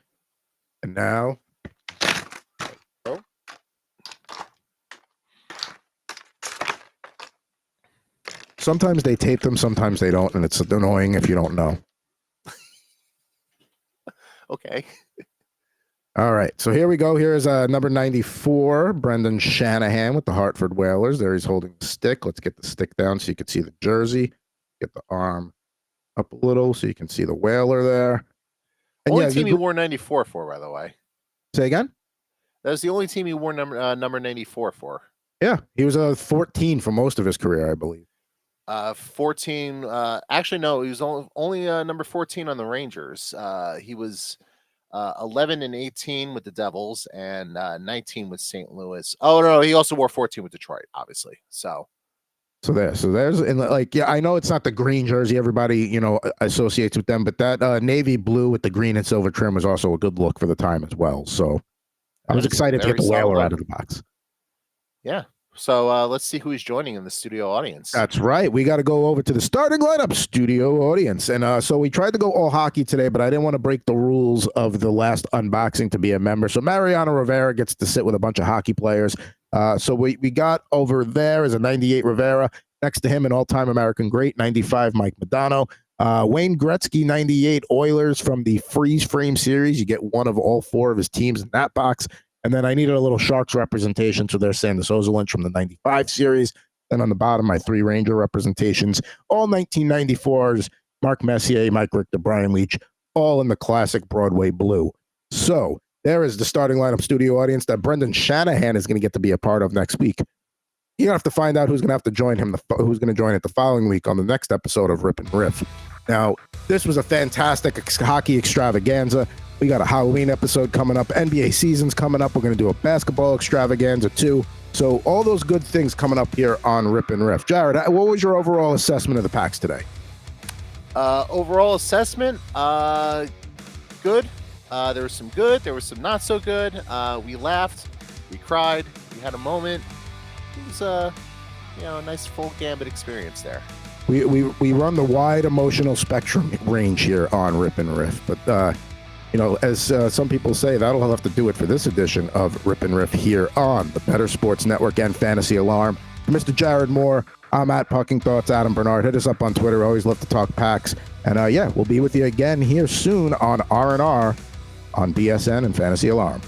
And now, sometimes they tape them, sometimes they don't, and it's annoying if you don't know. Okay. All right, so here we go. Here's number 94, Brendan Shanahan with the Hartford Whalers. There he's holding the stick. Let's get the stick down so you can see the jersey. Get the arm up a little so you can see the Whaler there. And Only yeah, team he wore 94 for, by the way. say again? That was the only team he wore number 94 for. Yeah, he was a 14 for most of his career, I believe. 14. Actually, no, he was only number 14 on the Rangers. He was 11 and 18 with the Devils and 19 with St. Louis. Oh no, he also wore 14 with Detroit, obviously. So there's and like, yeah, I know it's not the green jersey everybody associates with them, but that navy blue with the green and silver trim was also a good look for the time as well. So I was excited to get the Whaler out of the box. Yeah. So let's see who he's joining in the studio audience. That's right. We got to go over to the starting lineup studio audience. And so we tried to go all hockey today, but I didn't want to break the rules of the last unboxing to be a member. So Mariano Rivera gets to sit with a bunch of hockey players. So we got over there is a 98 Rivera. Next to him, an all-time American great, 95 Mike Modano. Wayne Gretzky, 98 Oilers from the Freeze Frame series. You get one of all four of his teams in that box. And then I needed a little Sharks representation, so there's Sandis Ozolinsh from the 95 series. Then on the bottom, my 3 Ranger representations, all 1994s, Mark Messier, Mike Richter, Brian Leach, all in the classic Broadway blue. So there is the starting lineup studio audience that Brendan Shanahan is going to get to be a part of next week. You're going to have to find out who's going to have to join him, who's going to join it the following week on the next episode of Rip N Riff. Now, this was a fantastic hockey extravaganza. We got a Halloween episode coming up. NBA season's coming up. We're going to do a basketball extravaganza too. So all those good things coming up here on Rip and Riff. Jared, what was your overall assessment of the packs today? Overall assessment, good. There was some good. There was some not so good. We laughed. We cried. We had a moment. It was a nice full gambit experience there. We run the wide emotional spectrum range here on Rip and Riff, but as some people say, that'll have to do it for this edition of Rip and Riff here on the Better Sports Network and Fantasy Alarm. For Mr. Jared Moore, I'm at Pucking Thoughts, Adam Bernard. Hit us up on Twitter. Always love to talk packs. And we'll be with you again here soon on R&R on BSN and Fantasy Alarm.